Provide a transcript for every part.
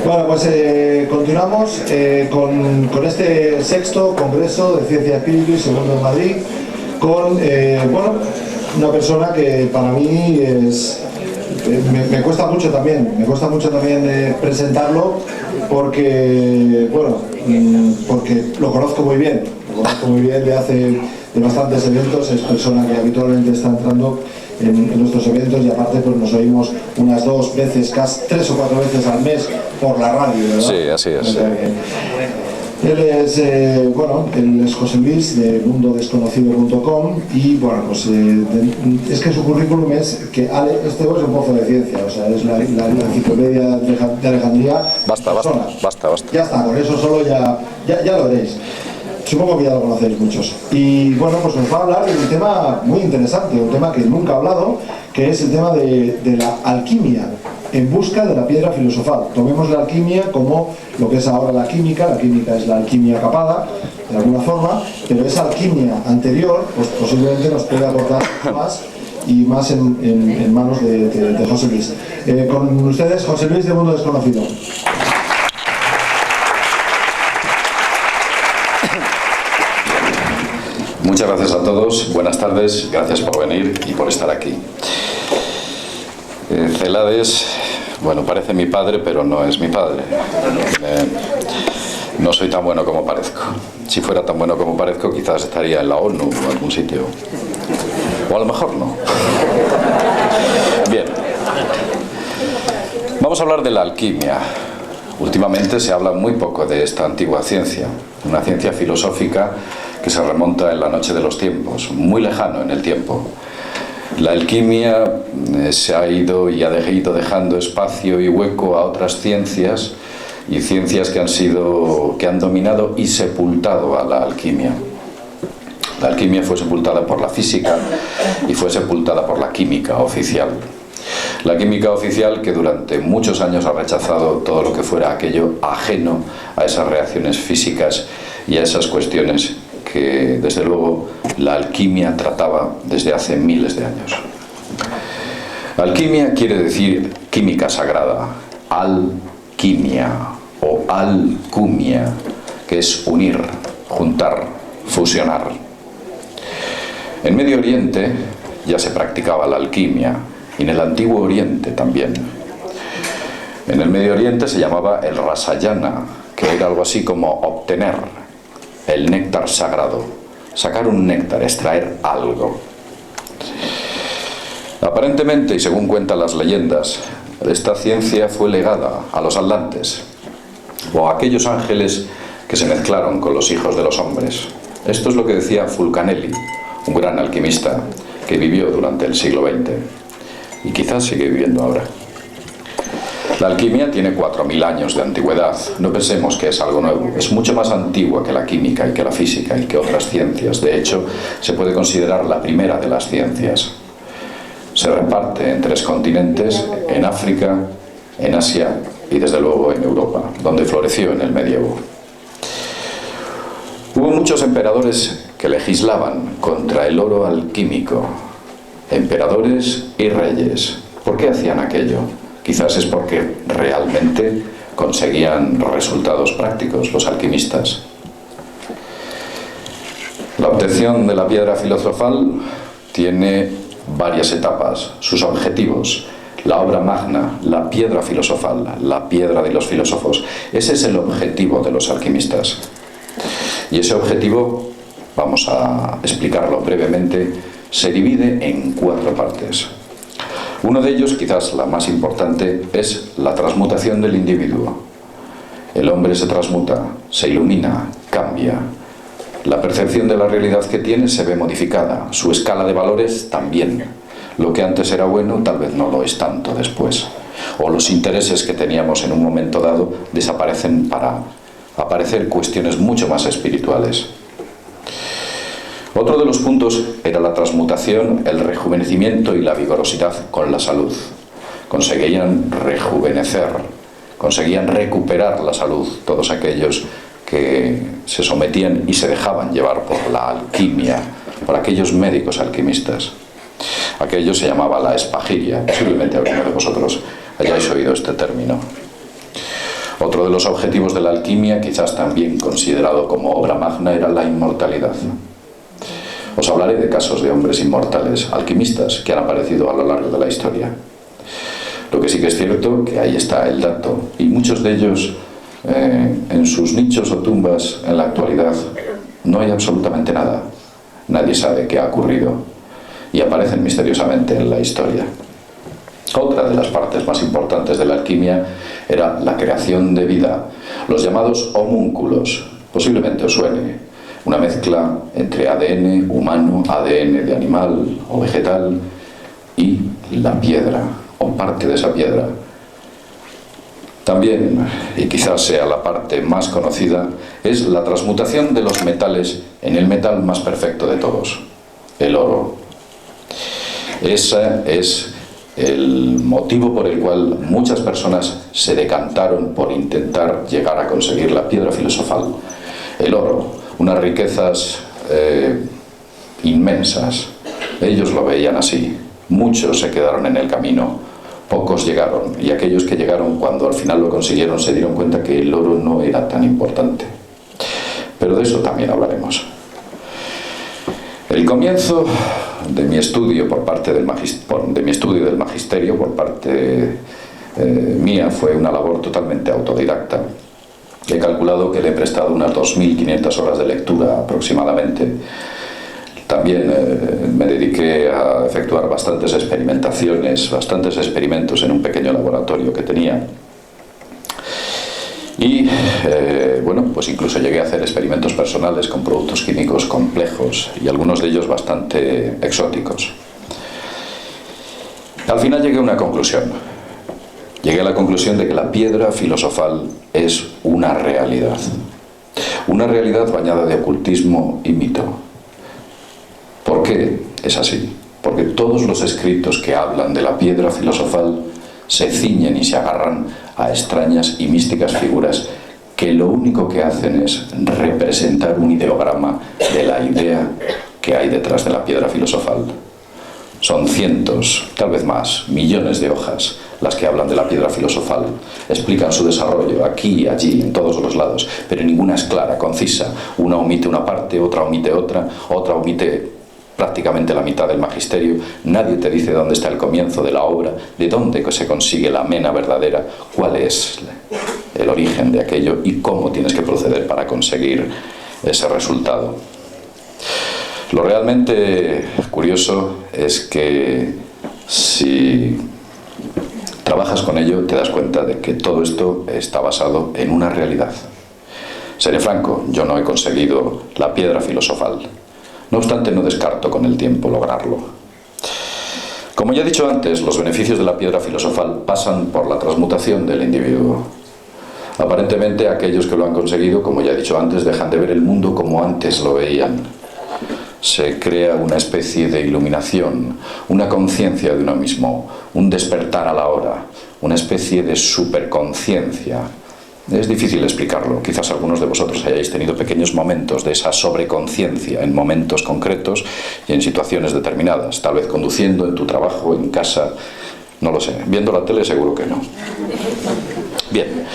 Bueno, pues continuamos con este sexto Congreso de Ciencia, Espíritu y Segundo en Madrid, con bueno, una persona que para mí es... Me cuesta mucho también presentarlo porque, bueno, porque lo conozco muy bien de bastantes eventos, es persona que habitualmente está entrando en nuestros eventos y aparte pues nos oímos unas 2 veces, casi 3 o 4 veces al mes por la radio, ¿verdad? Sí, así es. Él es José Luis de mundodesconocido.com y bueno, pues es que su currículum es que este es un pozo de ciencia, o sea, es la enciclopedia de Alejandría. Basta. Ya está, con eso solo ya lo veréis. Supongo que ya lo conocéis muchos. Y bueno, pues nos va a hablar de un tema muy interesante, un tema que nunca ha hablado, que es el tema de la alquimia en busca de la piedra filosofal. Tomemos la alquimia como lo que es ahora la química es la alquimia capada, de alguna forma, pero esa alquimia anterior, pues posiblemente nos puede aportar más y más en manos de José Luis. Con ustedes, José Luis de Mundo Desconocido. Muchas gracias a todos, buenas tardes, gracias por venir y por estar aquí. Celades, bueno, parece mi padre, pero no es mi padre. No soy tan bueno como parezco. Si fuera tan bueno como parezco, quizás estaría en la ONU o en algún sitio. O a lo mejor no. Bien. Vamos a hablar de la alquimia. Últimamente se habla muy poco de esta antigua ciencia, una ciencia filosófica que se remonta en la noche de los tiempos, muy lejano en el tiempo. La alquimia se ha ido y ha ido dejando espacio y hueco a otras ciencias y ciencias que han dominado y sepultado a la alquimia. La alquimia fue sepultada por la física y fue sepultada por la química oficial. La química oficial que durante muchos años ha rechazado todo lo que fuera aquello ajeno a esas reacciones físicas y a esas cuestiones que desde luego la alquimia trataba desde hace miles de años. Alquimia quiere decir química sagrada, alquimia o alcumia, que es unir, juntar, fusionar. En Medio Oriente ya se practicaba la alquimia y en el Antiguo Oriente también. En el Medio Oriente se llamaba el rasayana, que era algo así como obtener el néctar sagrado, sacar un néctar, extraer algo. Aparentemente, y según cuentan las leyendas, esta ciencia fue legada a los atlantes, o a aquellos ángeles que se mezclaron con los hijos de los hombres. Esto es lo que decía Fulcanelli, un gran alquimista que vivió durante el siglo XX, y quizás sigue viviendo ahora. La alquimia tiene 4.000 años de antigüedad. No pensemos que es algo nuevo. Es mucho más antigua que la química y que la física y que otras ciencias. De hecho, se puede considerar la primera de las ciencias. Se reparte en 3 continentes, en África, en Asia y desde luego en Europa, donde floreció en el medievo. Hubo muchos emperadores que legislaban contra el oro alquímico. Emperadores y reyes. ¿Por qué hacían aquello? Quizás es porque realmente conseguían resultados prácticos los alquimistas. La obtención de la piedra filosofal tiene varias etapas, sus objetivos. La obra magna, la piedra filosofal, la piedra de los filósofos. Ese es el objetivo de los alquimistas. Y ese objetivo, vamos a explicarlo brevemente, se divide en 4 partes. Uno de ellos, quizás la más importante, es la transmutación del individuo. El hombre se transmuta, se ilumina, cambia. La percepción de la realidad que tiene se ve modificada, su escala de valores también. Lo que antes era bueno tal vez no lo es tanto después. O los intereses que teníamos en un momento dado desaparecen para aparecer cuestiones mucho más espirituales. Otro de los puntos era la transmutación, el rejuvenecimiento y la vigorosidad con la salud. Conseguían rejuvenecer, conseguían recuperar la salud todos aquellos que se sometían y se dejaban llevar por la alquimia, por aquellos médicos alquimistas. Aquello se llamaba la espagiria, posiblemente alguno de vosotros hayáis oído este término. Otro de los objetivos de la alquimia, quizás también considerado como obra magna, era la inmortalidad. Os hablaré de casos de hombres inmortales, alquimistas, que han aparecido a lo largo de la historia. Lo que sí que es cierto, que ahí está el dato, y muchos de ellos en sus nichos o tumbas en la actualidad no hay absolutamente nada. Nadie sabe qué ha ocurrido y aparecen misteriosamente en la historia. Otra de las partes más importantes de la alquimia era la creación de vida, los llamados homúnculos. Posiblemente os suene, una mezcla entre ADN humano, ADN de animal o vegetal y la piedra, o parte de esa piedra. También, y quizás sea la parte más conocida, es la transmutación de los metales en el metal más perfecto de todos, el oro. Ese es el motivo por el cual muchas personas se decantaron por intentar llegar a conseguir la piedra filosofal, el oro, unas riquezas inmensas. Ellos lo veían así. Muchos se quedaron en el camino, pocos llegaron, y aquellos que llegaron, cuando al final lo consiguieron, se dieron cuenta que el oro no era tan importante. Pero de eso también hablaremos. El comienzo de mi estudio por parte del magisterio, por parte mía, fue una labor totalmente autodidacta. He calculado que le he prestado unas 2.500 horas de lectura aproximadamente. También me dediqué a efectuar bastantes experimentaciones, bastantes experimentos en un pequeño laboratorio que tenía. Y bueno, pues incluso llegué a hacer experimentos personales con productos químicos complejos y algunos de ellos bastante exóticos. Al final llegué a una conclusión. Llegué a la conclusión de que la piedra filosofal es una realidad bañada de ocultismo y mito. ¿Por qué es así? Porque todos los escritos que hablan de la piedra filosofal se ciñen y se agarran a extrañas y místicas figuras que lo único que hacen es representar un ideograma de la idea que hay detrás de la piedra filosofal. Son cientos, tal vez más, millones de hojas las que hablan de la piedra filosofal. Explican su desarrollo aquí, allí, en todos los lados, pero ninguna es clara, concisa. Una omite una parte, otra omite otra, otra omite prácticamente la mitad del magisterio. Nadie te dice dónde está el comienzo de la obra, de dónde se consigue la mena verdadera, cuál es el origen de aquello y cómo tienes que proceder para conseguir ese resultado. Lo realmente curioso es que si trabajas con ello te das cuenta de que todo esto está basado en una realidad. Seré franco, yo no he conseguido la piedra filosofal. No obstante, no descarto con el tiempo lograrlo. Como ya he dicho antes, los beneficios de la piedra filosofal pasan por la transmutación del individuo. Aparentemente, aquellos que lo han conseguido, como ya he dicho antes, dejan de ver el mundo como antes lo veían. Se crea una especie de iluminación, una conciencia de uno mismo, un despertar a la hora, una especie de superconciencia. Es difícil explicarlo. Quizás algunos de vosotros hayáis tenido pequeños momentos de esa sobreconciencia en momentos concretos y en situaciones determinadas. Tal vez conduciendo, en tu trabajo, en casa, no lo sé. Viendo la tele seguro que no. Bien.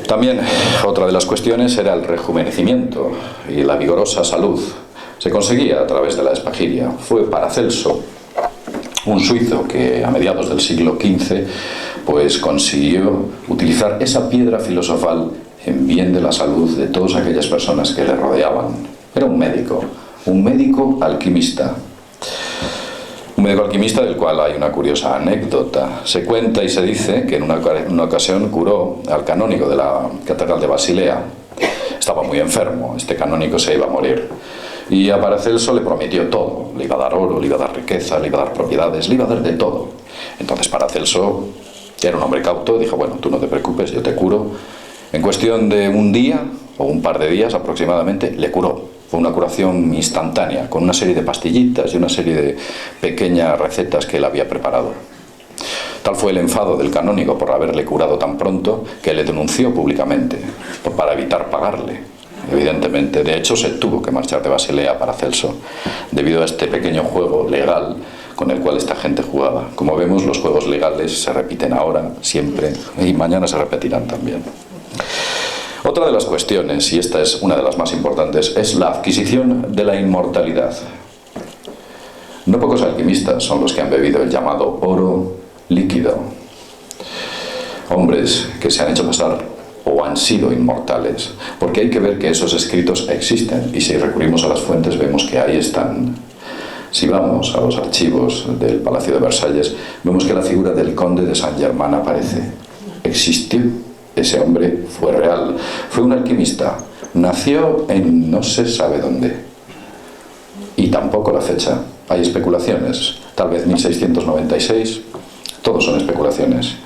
También otra de las cuestiones era el rejuvenecimiento y la vigorosa salud. Se conseguía a través de la espagiria. Fue Paracelso, un suizo que a mediados del siglo XV pues consiguió utilizar esa piedra filosofal en bien de la salud de todas aquellas personas que le rodeaban. Era un médico alquimista. Un médico alquimista del cual hay una curiosa anécdota. Se cuenta y se dice que en una ocasión curó al canónigo de la Catedral de Basilea. Estaba muy enfermo, este canónigo se iba a morir. Y a Paracelso le prometió todo. le iba a dar oro, le iba a dar riqueza, le iba a dar propiedades, le iba a dar de todo. Entonces Paracelso era un hombre cauto, dijo, bueno, tú no te preocupes, yo te curo. En cuestión de un día o un par de días aproximadamente, le curó. Fue una curación instantánea, con una serie de pastillitas y una serie de pequeñas recetas que él había preparado. Tal fue el enfado del canónigo por haberle curado tan pronto que le denunció públicamente para evitar pagarle. Evidentemente, de hecho, se tuvo que marchar de Basilea Paracelso debido a este pequeño juego legal con el cual esta gente jugaba. Como vemos, los juegos legales se repiten ahora, siempre, y mañana se repetirán también. Otra de las cuestiones, y esta es una de las más importantes, es la adquisición de la inmortalidad. No pocos alquimistas son los que han bebido el llamado oro líquido. Hombres que se han hecho pasar o han sido inmortales, porque hay que ver que esos escritos existen, y si recurrimos a las fuentes vemos que ahí están. Si vamos a los archivos del Palacio de Versalles, vemos que la figura del conde de Saint-Germain aparece. Existió. Ese hombre fue real. Fue un alquimista. Nació en no se sabe dónde. Y tampoco la fecha. Hay especulaciones. Tal vez 1696. Todos son especulaciones.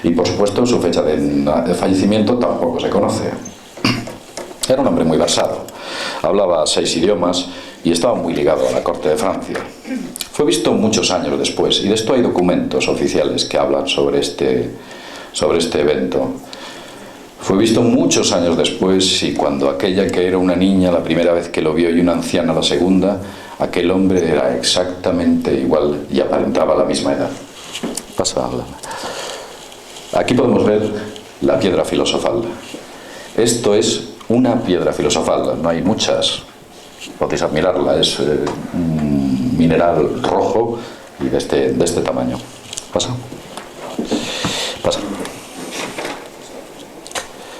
Y por supuesto su fecha de fallecimiento tampoco se conoce. Era un hombre muy versado. Hablaba 6 idiomas y estaba muy ligado a la corte de Francia. Fue visto muchos años después, y de esto hay documentos oficiales que hablan sobre este evento. Fue visto muchos años después, y cuando aquella que era una niña la primera vez que lo vio y una anciana la segunda, aquel hombre era exactamente igual y aparentaba la misma edad. Pasa. Aquí podemos ver la piedra filosofal. Esto es una piedra filosofal, no hay muchas. Podéis admirarla, es un mineral rojo y de este tamaño. Pasa.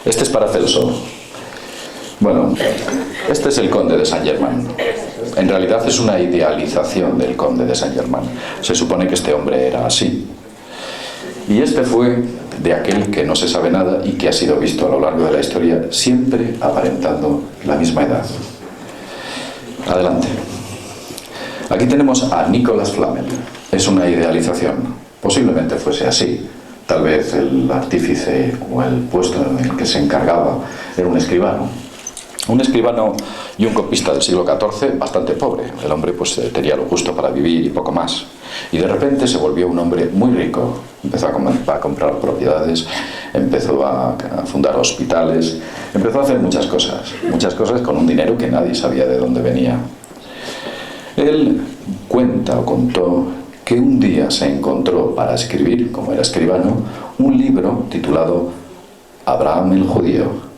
Este es Paracelso. Bueno, este es el conde de Saint-Germain. En realidad es una idealización del conde de Saint-Germain. Se supone que este hombre era así. Y este fue de aquel que no se sabe nada y que ha sido visto a lo largo de la historia, siempre aparentando la misma edad. Adelante. Aquí tenemos a Nicolas Flamel. Es una idealización. Posiblemente fuese así. Tal vez el artífice o el puesto en el que se encargaba era un escribano. Un escribano y un copista del siglo XIV bastante pobre. El hombre pues tenía lo justo para vivir y poco más. Y de repente se volvió un hombre muy rico. Empezó a comprar propiedades, empezó a fundar hospitales, empezó a hacer muchas cosas con un dinero que nadie sabía de dónde venía. Él cuenta o contó que un día se encontró para escribir, como era escribano, un libro titulado Abraham el Judío.